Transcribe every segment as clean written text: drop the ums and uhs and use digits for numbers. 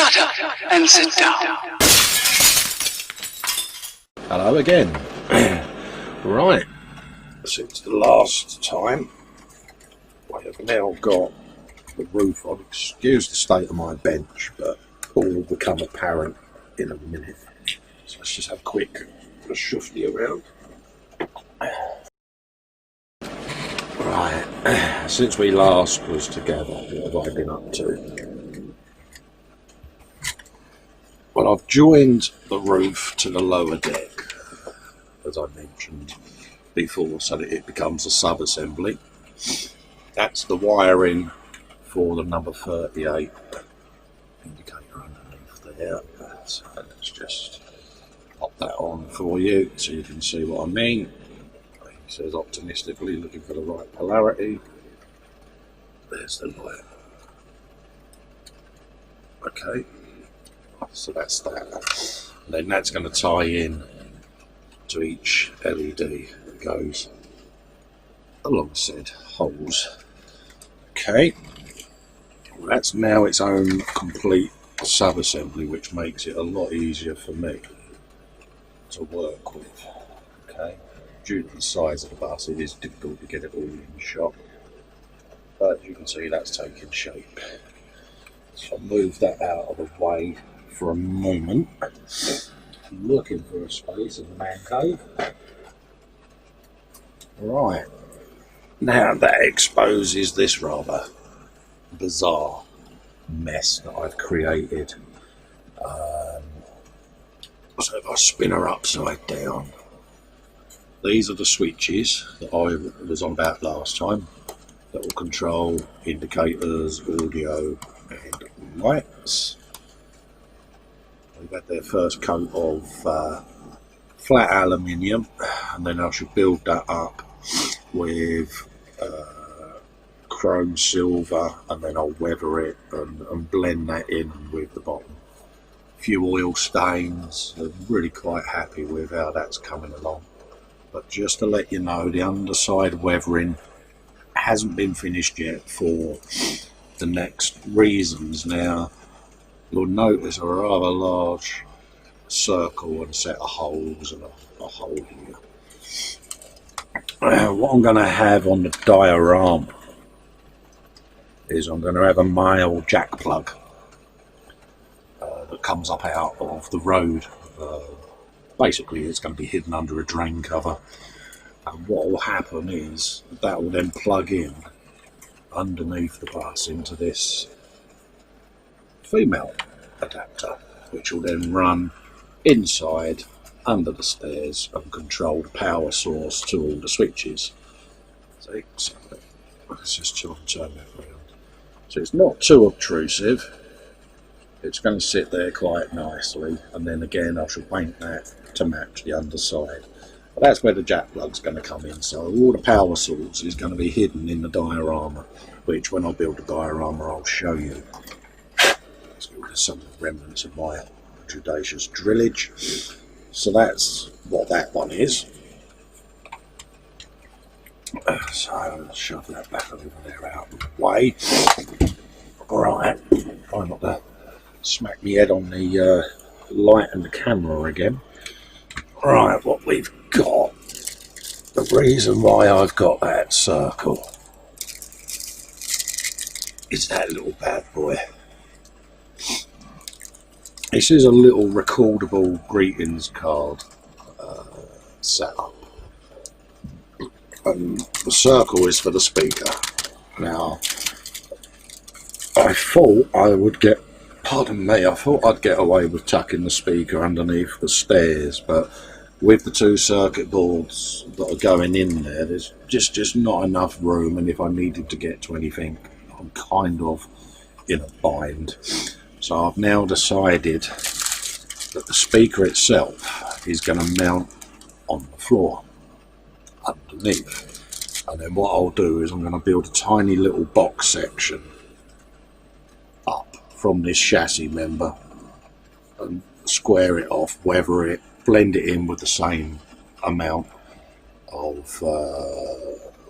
Shut up and sit down. Hello again. Right, since the last time, I have now got the roof on. Excuse the state of my bench, but all will become apparent in a minute. So let's just have a quick shufty around. Right, since we last was together, what have I been up to? Well, I've joined the roof to the lower deck, as I mentioned before, so that it becomes a sub-assembly. That's the wiring for the number 38 indicator underneath there. So let's just pop that on for you so you can see what I mean. He says optimistically looking for the right polarity. There's the light. Okay, so that's that. And then that's going to tie in to each LED that goes along said holes. Okay, well, that's now its own complete sub-assembly, which makes it a lot easier for me to work with. Okay, due to the size of the bus, it is difficult to get it all in shot, but you can see that's taking shape. So I'll move that out of the way for a moment. I'm looking for a space in the man cave. Right, now that exposes this rather bizarre mess that I've created. So if I spin her upside down, these are the switches that I was on about last time that will control indicators, audio and lights. We've had their first coat of flat aluminium, and then I should build that up with chrome silver, and then I'll weather it and blend that in with the bottom. A few oil stains. I'm really quite happy with how that's coming along. But just to let you know, the underside weathering hasn't been finished yet for the next reasons. Now, you'll notice a rather large circle and a set of holes and a hole here. What I'm going to have on the diorama is I'm going to have a male jack plug that comes up out of the road. Basically, it's going to be hidden under a drain cover, and what will happen is that will then plug in underneath the bus into this female adapter, which will then run inside under the stairs and control the power source to all the switches. See, so let's just turn that around. So it's not too obtrusive. It's going to sit there quite nicely, and then again I shall paint that to match the underside. But that's where the jack plug's going to come in, so all the power source is going to be hidden in the diorama, which when I build the diorama I'll show you. There's some remnants of my judacious drillage. So that's what that one is. So I'll shove that back over there out of the way. Right, try not to smack my head on the light and the camera again. Right, what we've got, the reason why I've got that circle is that little bad boy. This is a little recordable greetings card setup. And the circle is for the speaker. Now, I thought I would get, pardon me, I thought I'd get away with tucking the speaker underneath the stairs, but with the two circuit boards that are going in there, there's just not enough room, and if I needed to get to anything, I'm kind of in a bind. So I've now decided that the speaker itself is going to mount on the floor underneath, and then what I'll do is I'm going to build a tiny little box section up from this chassis member and square it off, weather it, blend it in with the same amount of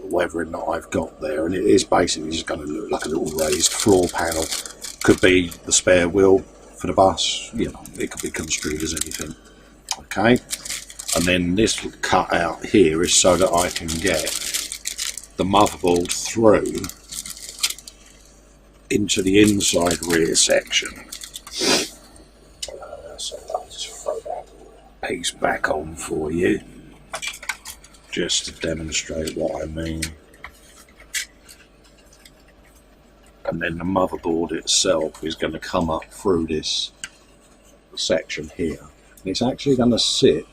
weathering that I've got there, and it is basically just going to look like a little raised floor panel. Could be the spare wheel for the bus, you know, it could be construed as anything. Okay, and then this cut out here is so that I can get the motherboard through into the inside rear section. So I'll just throw that piece back on for you, just to demonstrate what I mean. And then the motherboard itself is going to come up through this section here. And it's actually going to sit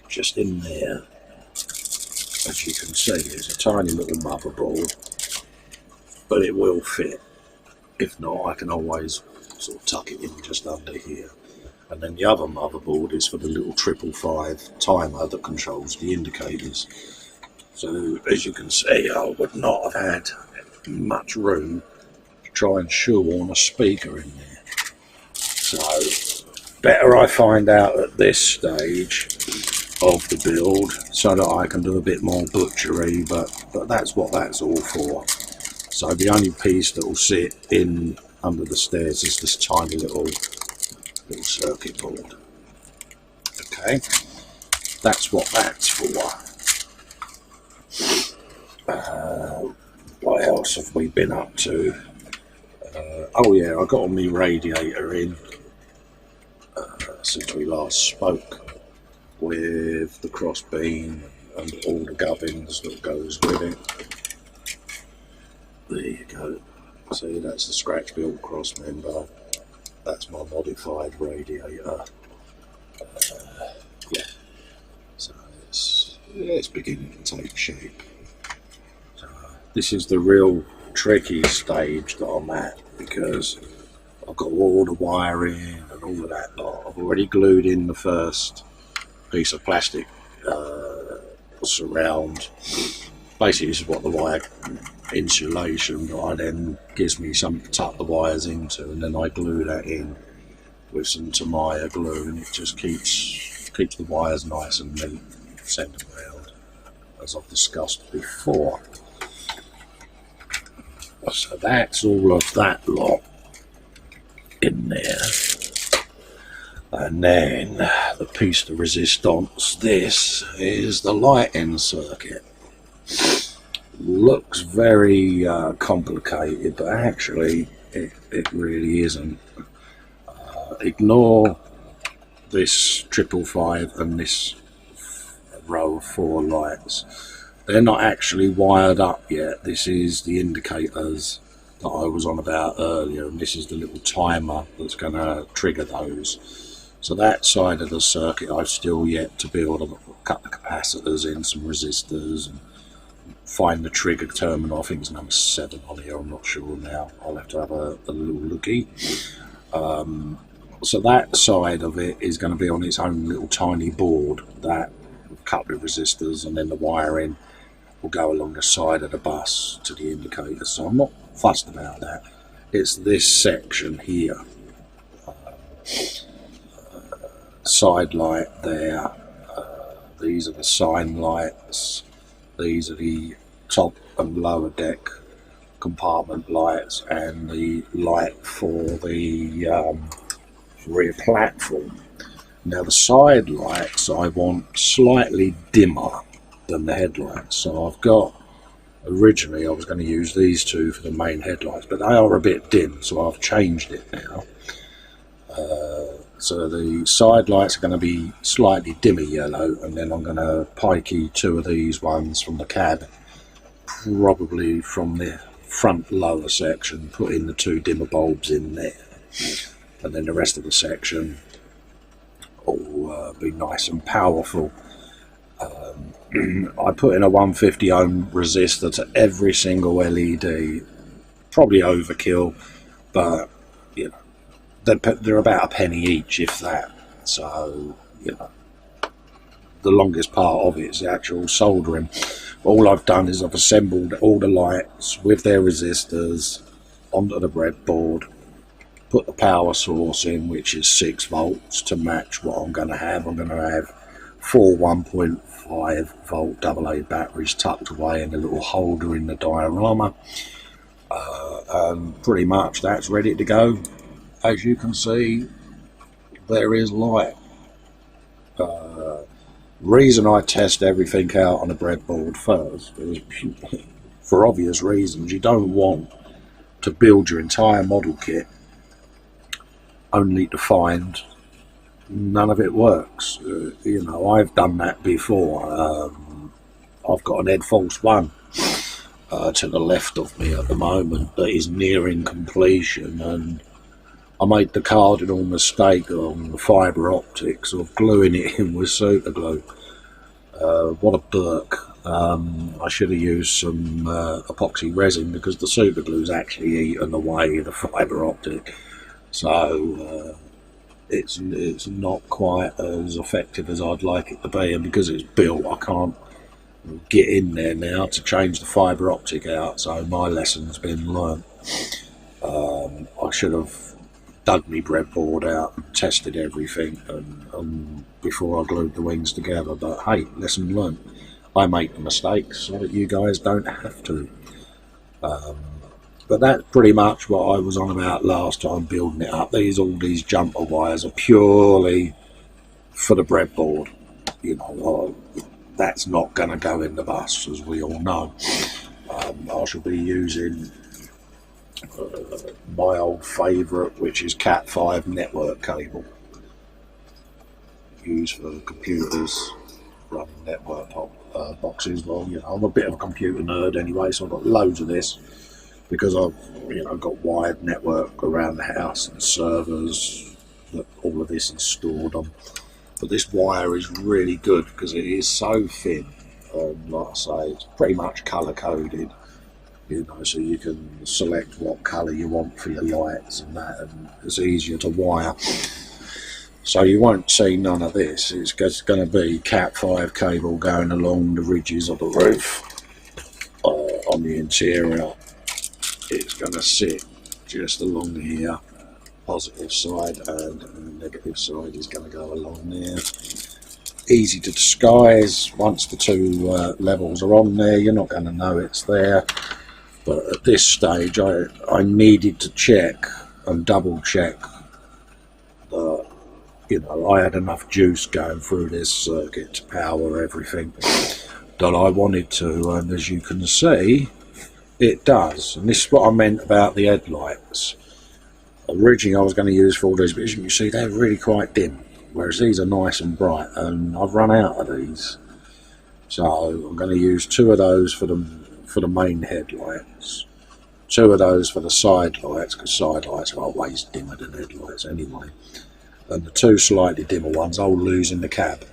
just in there. As you can see, it's a tiny little motherboard, but it will fit. If not, I can always sort of tuck it in just under here. And then the other motherboard is for the little 555 timer that controls the indicators. So as you can see, I would not have had much room to try and shoehorn a speaker in there. So better I find out at this stage of the build so that I can do a bit more butchery, but that's what that's all for. So the only piece that will sit in under the stairs is this tiny little circuit board. Okay, that's what that's for. What else have we been up to? Oh yeah, I got all my radiator in since we last spoke, with the cross beam and all the gubbins that goes with it. There you go. See, that's the scratch built cross member. That's my modified radiator. Yeah. So it's beginning to take shape. So this is the real tricky stage that I'm at, because I've got all the wiring and all of that lot. I've already glued in the first piece of plastic surround. Basically, this is what the wire insulation that I then gives me something to tuck the wires into, and then I glue that in with some Tamiya glue, and it just keeps the wires nice and neat centered around, as I've discussed before. So that's all of that lot in there. And then the piece de resistance, this is the lighting circuit. Looks very complicated, but actually it really isn't. Ignore this 555 and this row of 4 lights. They're not actually wired up yet. This is the indicators that I was on about earlier, and this is the little timer that's going to trigger those. So that side of the circuit I've still yet to build. I've got a couple of capacitors in, some resistors, and find the trigger terminal. I think it's number 7 on here, I'm not sure now. I'll have to have a little looky. So that side of it is going to be on its own little tiny board, that a couple of resistors, and then the wiring will go along the side of the bus to the indicator. So I'm not fussed about that. It's this section here. Side light there. These are the sign lights. These are the top and lower deck compartment lights, and the light for the rear platform. Now the side lights I want slightly dimmer than the headlights, so I've got, originally I was going to use these two for the main headlights, but they are a bit dim, so I've changed it now. So the side lights are going to be slightly dimmer yellow, and then I'm going to pikey 2 of these ones from the cab, probably from the front lower section, put in the 2 dimmer bulbs in there, and then the rest of the section will be nice and powerful. I put in a 150 ohm resistor to every single LED, probably overkill, but you know, they're about a penny each, if that. So you know, the longest part of it is the actual soldering. All I've done is I've assembled all the lights with their resistors onto the breadboard, put the power source in, which is 6 volts to match what I'm going to have. I'm going to have 4 1.5 volt AA batteries tucked away in a little holder in the diorama. Pretty much that's ready to go. as you can see, there is light. Reason I test everything out on a breadboard first is for obvious reasons. You don't want to build your entire model kit only to find none of it works. You know, I've done that before. I've got an Ed False 1 to the left of me at the moment that is nearing completion, and I made the cardinal mistake on the fibre optics of gluing it in with super glue. What a burk. I should have used some epoxy resin, because the super glue's actually eaten away the fibre optic. So it's not quite as effective as I'd like it to be, and because it's built, I can't get in there now to change the fibre optic out, so my lesson's been learnt. I should have dug my breadboard out and tested everything and before I glued the wings together, but hey, lesson learnt. I make the mistakes so that you guys don't have to. But that's pretty much what I was on about last time building it up. All these jumper wires are purely for the breadboard. You know, that's not going to go in the bus, as we all know. I shall be using my old favourite, which is Cat 5 network cable, used for computers running network boxes. Well, you know, I'm a bit of a computer nerd anyway, so I've got loads of this, because I've, you know, got wired network around the house and servers that all of this is stored on. But this wire is really good because it is so thin. Like I say, it's pretty much colour coded. You know, so you can select what colour you want for your lights and that, and it's easier to wire. So you won't see none of this. It's going to be Cat 5 cable going along the ridges of the roof. On the interior, it's going to sit just along here. Positive side, and the negative side is going to go along there. Easy to disguise. Once the two levels are on there, you're not going to know it's there. But at this stage, I needed to check and double check that, you know, I had enough juice going through this circuit to power everything that I wanted to, and as you can see, it does. And this is what I meant about the headlights. Originally I was going to use 4Ds, but as you can see, they're really quite dim, whereas these are nice and bright, and I've run out of these. So I'm going to use 2 of those for the main headlights, 2 of those for the side lights, because side lights are always dimmer than headlights anyway, and the 2 slightly dimmer ones I'll lose in the cab.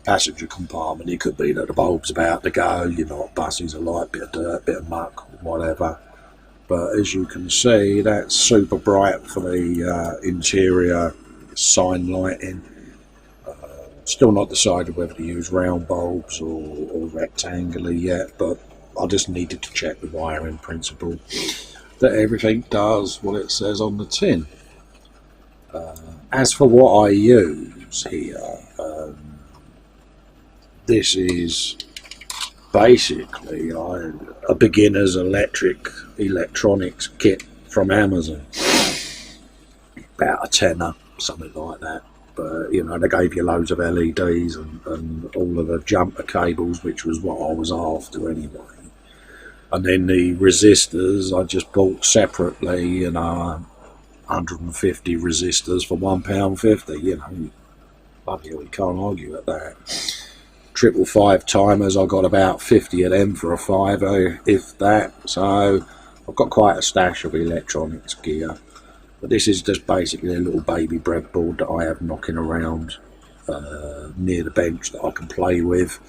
Passenger compartment, it could be that the bulb's about to go, you know, buses are light, bit of dirt, bit of muck, whatever. But as you can see, that's super bright for the interior sign lighting. Still not decided whether to use round bulbs or rectangular yet, but I just needed to check the wiring principle, that everything does what it says on the tin. As for what I use here, this is basically a beginner's electronics kit from Amazon. About a tenner, something like that. But, you know, they gave you loads of LEDs and all of the jumper cables, which was what I was after anyway. And then the resistors I just bought separately, you know, 150 resistors for £1.50, you know. Bloody hell, you can't argue at that. 555 timers, I got about 50 of them for a £5, if that. So I've got quite a stash of electronics gear. But this is just basically a little baby breadboard that I have knocking around near the bench that I can play with.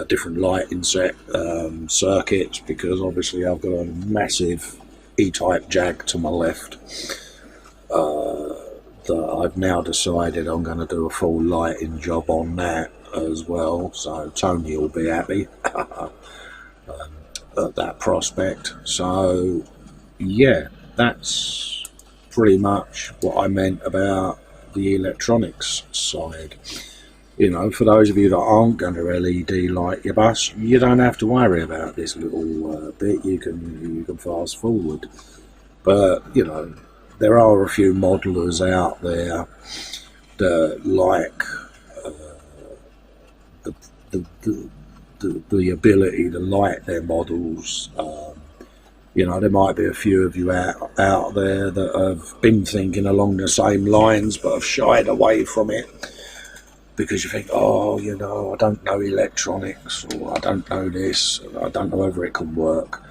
Different lighting circuits, because obviously I've got a massive E-type jag to my left that I've now decided I'm going to do a full lighting job on that as well. So Tony will be happy at that prospect. So yeah, that's pretty much what I meant about the electronics side. You know, for those of you that aren't going to LED light your bus, you don't have to worry about this little bit. You can fast forward. But you know, there are a few modelers out there that like the ability to light their models. You know, there might be a few of you out there that have been thinking along the same lines but have shied away from it because you think, oh, you know, I don't know electronics, or I don't know this, I don't know whether it can work.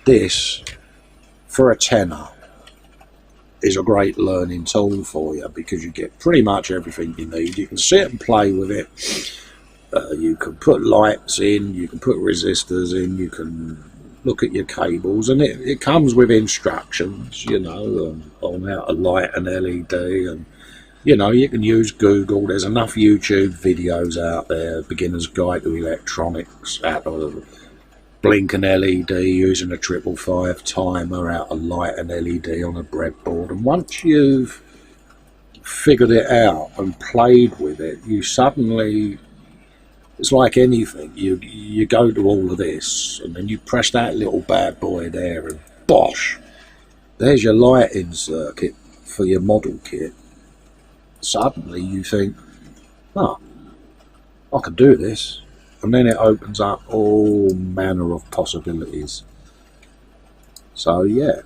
This, for a tenner, is a great learning tool for you because you get pretty much everything you need. You can sit and play with it. You can put lights in, you can put resistors in, you can look at your cables, and it comes with instructions, you know, on how to light an LED, and you know, you can use Google. There's enough YouTube videos out there, Beginner's Guide to Electronics, how to blink an LED using a 555 timer, how to light an LED on a breadboard. And once you've figured it out and played with it, you suddenly, it's like anything, you go to all of this and then you press that little bad boy there and bosh, there's your lighting circuit for your model kit. Suddenly you think, oh, I can do this, and then it opens up all manner of possibilities. So yeah,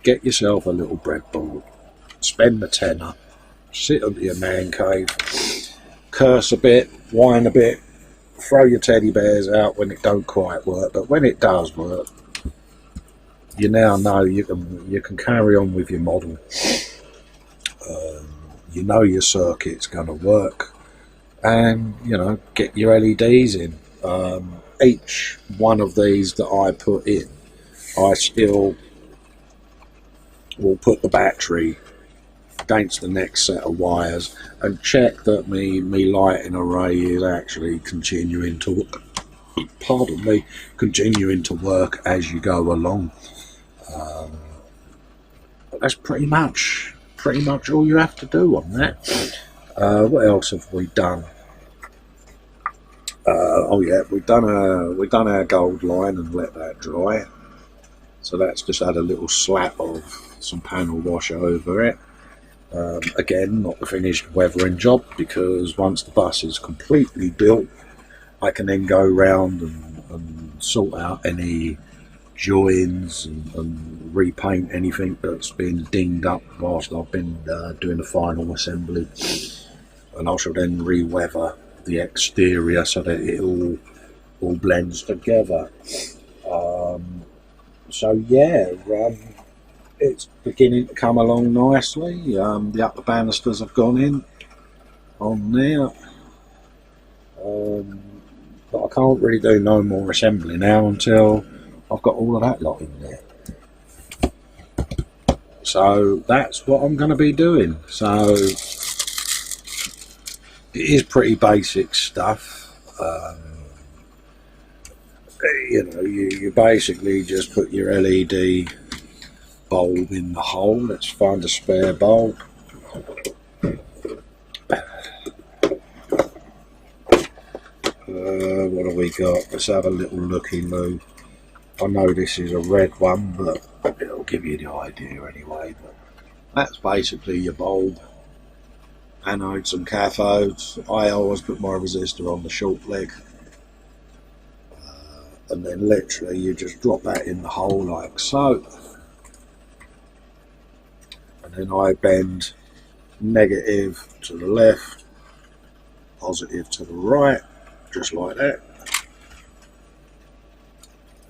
get yourself a little breadboard, spend the tenner, sit under your man cave, curse a bit, whine a bit, throw your teddy bears out when it don't quite work, but when it does work, you now know you can carry on with your model. You know your circuit's going to work, and you know, get your LEDs in. Each one of these that I put in, I still will put the battery against the next set of wires and check that me lighting array is actually continuing to work as you go along. But that's pretty much all you have to do on that. What else have we done? Oh yeah, we've done our gold line and let that dry. So that's just had a little slap of some panel wash over it. Again, not the finished weathering job, because once the bus is completely built, I can then go round and sort out any joins and repaint anything that's been dinged up whilst I've been doing the final assembly, and I shall then re-weather the exterior so that it all blends together. So yeah, it's beginning to come along nicely. The upper banisters have gone in on there, but I can't really do no more assembly now until I've got all of that lot in there. So that's what I'm going to be doing. So it is pretty basic stuff. You know, you basically just put your LED bulb in the hole. Let's find a spare bulb. What have we got? Let's have a little looky-loo. I know this is a red one, but it'll give you the idea anyway. But that's basically your bulb. Anodes and cathodes. I always put my resistor on the short leg. And then literally you just drop that in the hole like so. And then I bend negative to the left, positive to the right, just like that.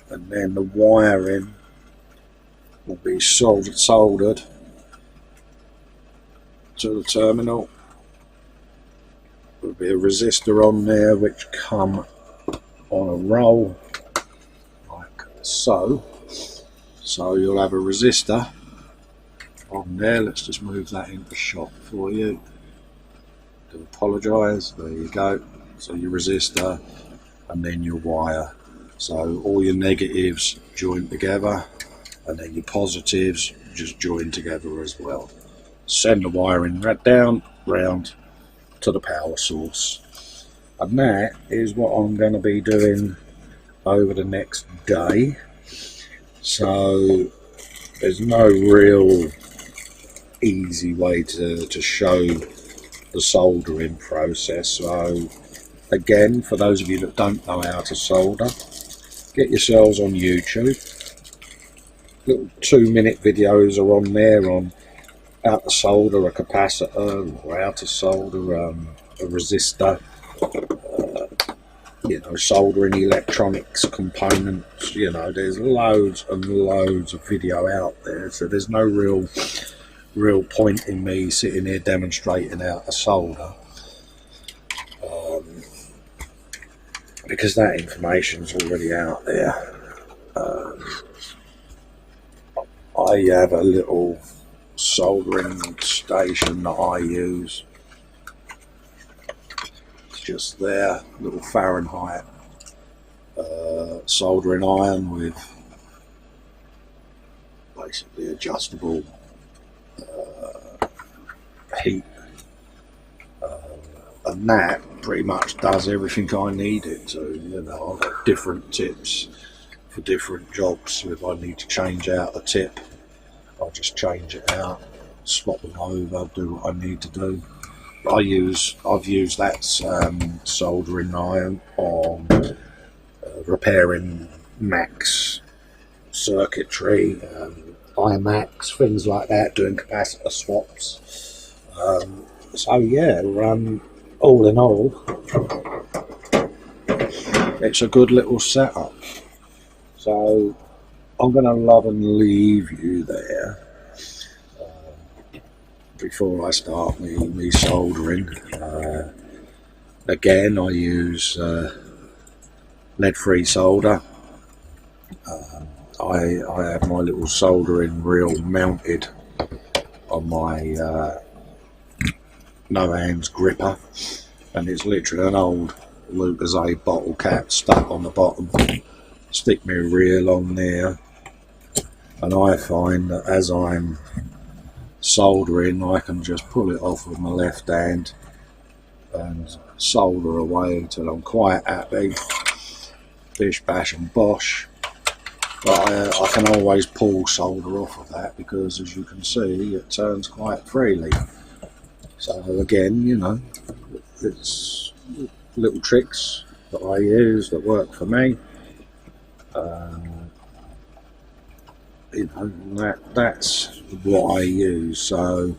And then the wiring will be soldered to the terminal. There'll be a resistor on there which come on a roll like so. So you'll have a resistor on there. Let's just move that into shot for you. Do apologise. There you go. So your resistor and then your wire. So all your negatives join together, and then your positives just join together as well. Send the wiring right down round to the power source, and that is what I'm going to be doing over the next day. So there's no real easy way to show the soldering process. So again, for those of you that don't know how to solder, get yourselves on YouTube. Little 2-minute videos are on there on how to solder a capacitor, or how to solder a resistor, you know, soldering electronics components. You know, there's loads and loads of video out there, so there's no real point in me sitting here demonstrating how to solder, because that information's already out there. I have a little soldering station that I use. It's just there, little Fahrenheit soldering iron with basically adjustable heat, and that pretty much does everything I need it to. You know, I've got different tips for different jobs. So if I need to change out a tip, I'll just change it out, swap them over, do what I need to do. I've used that soldering iron on repairing Macs circuitry, iMacs, things like that, doing capacitor swaps. So yeah, all in all, it's a good little setup. So I'm going to love and leave you there before I start me soldering. Again, I use lead-free solder. I have my little soldering reel mounted on my no hands gripper, and it's literally an old Lucozade bottle cap stuck on the bottom. Stick my reel on there, and I find that as I'm soldering, I can just pull it off with my left hand and solder away until I'm quite happy. Bish, bash and bosh. But I can always pull solder off of that, because as you can see, it turns quite freely. So again, you know, it's little tricks that I use that work for me. You know, that's what I use. So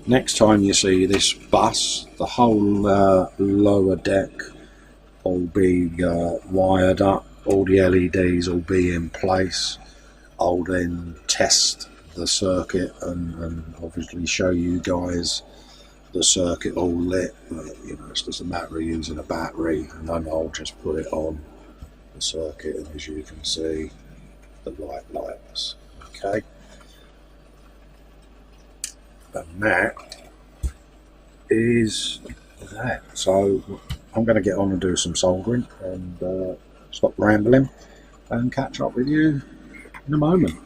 next time you see this bus, the whole lower deck will be wired up, all the LEDs will be in place. I'll then test the circuit and obviously show you guys the circuit all lit. But, you know, it's just a matter of using a battery, and then I'll just put it on the circuit, and as you can see, the light lights. Okay, and that is that. So I'm going to get on and do some soldering and stop rambling and catch up with you in a moment.